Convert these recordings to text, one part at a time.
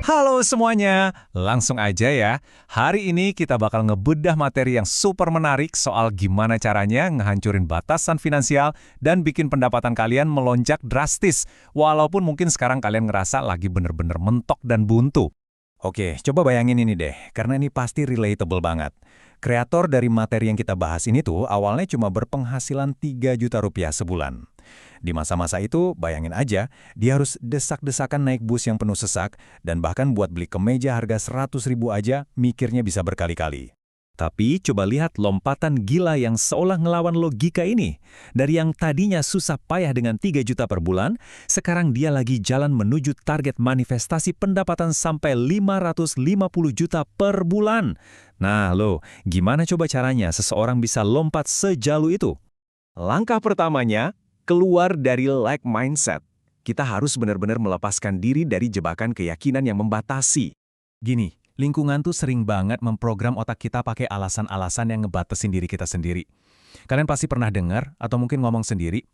Halo semuanya, langsung aja ya. Hari ini kita bakal ngebedah materi yang super menarik soal gimana caranya ngehancurin batasan finansial dan bikin pendapatan kalian melonjak drastis, walaupun mungkin sekarang kalian ngerasa lagi bener-bener mentok dan buntu. Oke, coba bayangin ini deh, karena ini pasti relatable banget. Kreator dari materi yang kita bahas ini tuh awalnya cuma berpenghasilan 3 juta rupiah sebulan. Di masa-masa itu, bayangin aja, dia harus desak-desakan naik bus yang penuh sesak, dan bahkan buat beli kemeja harga 100.000 aja, mikirnya bisa berkali-kali. Tapi coba lihat lompatan gila yang seolah ngelawan logika ini. Dari yang tadinya susah payah dengan 3 juta per bulan, sekarang dia lagi jalan menuju target manifestasi pendapatan sampai 550 juta per bulan. Nah lo, gimana coba caranya seseorang bisa lompat sejauh itu? Langkah pertamanya, keluar dari lack mindset. Kita harus benar-benar melepaskan diri dari jebakan keyakinan yang membatasi. Gini, lingkungan tuh sering banget memprogram otak kita pakai alasan-alasan yang ngebatasin diri kita sendiri. Kalian pasti pernah dengar atau mungkin ngomong sendiri,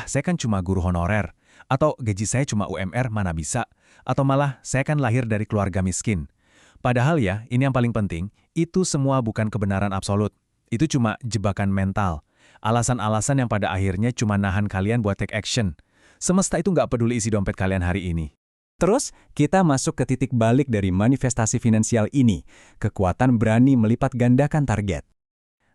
saya kan cuma guru honorer, atau gaji saya cuma UMR mana bisa, atau malah saya kan lahir dari keluarga miskin. Padahal ya, ini yang paling penting, itu semua bukan kebenaran absolut. Itu cuma jebakan mental. Alasan-alasan yang pada akhirnya cuma nahan kalian buat take action. Semesta itu nggak peduli isi dompet kalian hari ini. Terus, kita masuk ke titik balik dari manifestasi finansial ini. Kekuatan berani melipat gandakan target.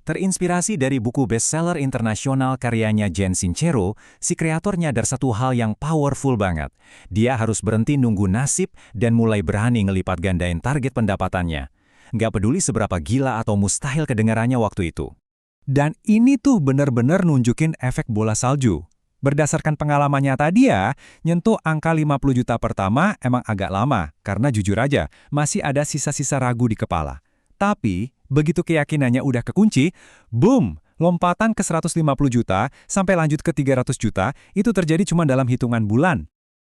Terinspirasi dari buku bestseller internasional karyanya Jen Sincero, si kreator nyadar satu hal yang powerful banget. Dia harus berhenti nunggu nasib dan mulai berani ngelipat gandain target pendapatannya. Nggak peduli seberapa gila atau mustahil kedengarannya waktu itu. Dan ini tuh benar-benar nunjukin efek bola salju. Berdasarkan pengalaman nyata dia, nyentuh angka 50 juta pertama emang agak lama, karena jujur aja, masih ada sisa-sisa ragu di kepala. Tapi, begitu keyakinannya udah kekunci, boom, lompatan ke 150 juta sampai lanjut ke 300 juta, itu terjadi cuma dalam hitungan bulan.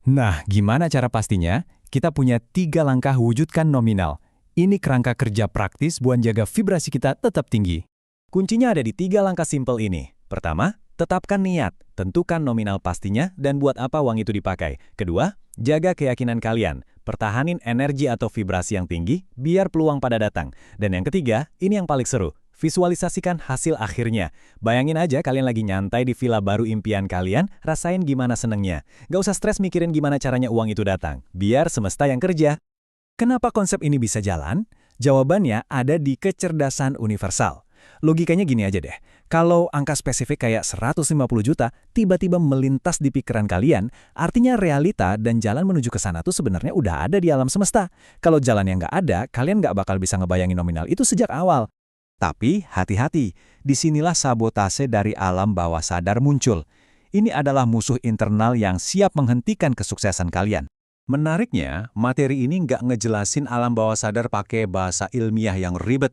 Nah, gimana cara pastinya? Kita punya 3 langkah wujudkan nominal. Ini kerangka kerja praktis buat jaga vibrasi kita tetap tinggi. Kuncinya ada di 3 langkah simpel ini. Pertama, tetapkan niat, tentukan nominal pastinya dan buat apa uang itu dipakai. Kedua, jaga keyakinan kalian, pertahanin energi atau vibrasi yang tinggi biar peluang pada datang. Dan yang ketiga, ini yang paling seru, visualisasikan hasil akhirnya. Bayangin aja kalian lagi nyantai di villa baru impian kalian, rasain gimana senengnya. Gak usah stres mikirin gimana caranya uang itu datang, biar semesta yang kerja. Kenapa konsep ini bisa jalan? Jawabannya ada di kecerdasan universal. Logikanya gini aja deh, kalau angka spesifik kayak 150 juta tiba-tiba melintas di pikiran kalian, artinya realita dan jalan menuju ke sana tuh sebenarnya udah ada di alam semesta. Kalau jalan yang nggak ada, kalian nggak bakal bisa ngebayangin nominal itu sejak awal. Tapi hati-hati, disinilah sabotase dari alam bawah sadar muncul. Ini adalah musuh internal yang siap menghentikan kesuksesan kalian. Menariknya, materi ini nggak ngejelasin alam bawah sadar pakai bahasa ilmiah yang ribet.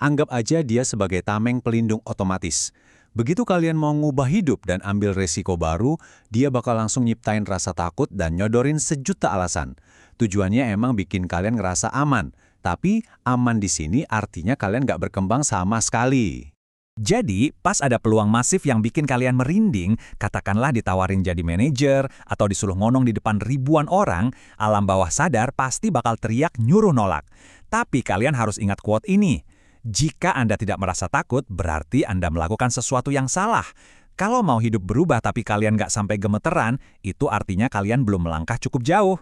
Anggap aja dia sebagai tameng pelindung otomatis. Begitu kalian mau ngubah hidup dan ambil resiko baru, dia bakal langsung nyiptain rasa takut dan nyodorin sejuta alasan. Tujuannya emang bikin kalian ngerasa aman. Tapi aman di sini artinya kalian nggak berkembang sama sekali. Jadi, pas ada peluang masif yang bikin kalian merinding, katakanlah ditawarin jadi manajer atau disuruh ngonong di depan ribuan orang, alam bawah sadar pasti bakal teriak nyuruh nolak. Tapi kalian harus ingat quote ini. Jika Anda tidak merasa takut, berarti Anda melakukan sesuatu yang salah. Kalau mau hidup berubah tapi kalian nggak sampai gemeteran, itu artinya kalian belum melangkah cukup jauh.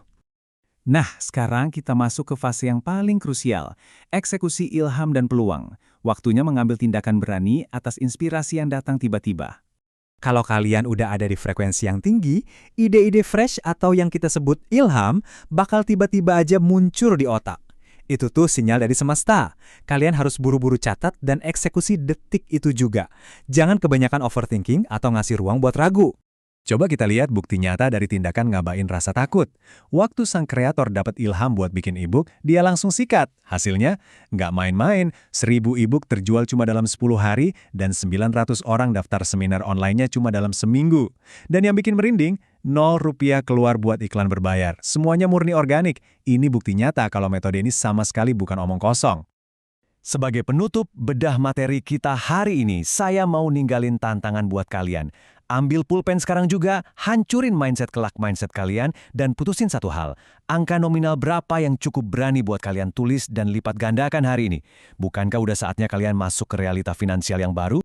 Nah, sekarang kita masuk ke fase yang paling krusial, eksekusi ilham dan peluang. Waktunya mengambil tindakan berani atas inspirasi yang datang tiba-tiba. Kalau kalian udah ada di frekuensi yang tinggi, ide-ide fresh atau yang kita sebut ilham bakal tiba-tiba aja muncul di otak. Itu tuh sinyal dari semesta. Kalian harus buru-buru catat dan eksekusi detik itu juga. Jangan kebanyakan overthinking atau ngasih ruang buat ragu. Coba kita lihat bukti nyata dari tindakan ngabain rasa takut. Waktu sang kreator dapat ilham buat bikin e-book, dia langsung sikat. Hasilnya, nggak main-main, 1000 e-book terjual cuma dalam 10 hari, dan 900 orang daftar seminar online-nya cuma dalam seminggu. Dan yang bikin merinding, 0 rupiah keluar buat iklan berbayar. Semuanya murni organik. Ini bukti nyata kalau metode ini sama sekali bukan omong kosong. Sebagai penutup bedah materi kita hari ini, saya mau ninggalin tantangan buat kalian. Ambil pulpen sekarang juga, hancurin mindset kelak mindset kalian, dan putusin satu hal. Angka nominal berapa yang cukup berani buat kalian tulis dan lipat gandakan hari ini? Bukankah udah saatnya kalian masuk ke realita finansial yang baru?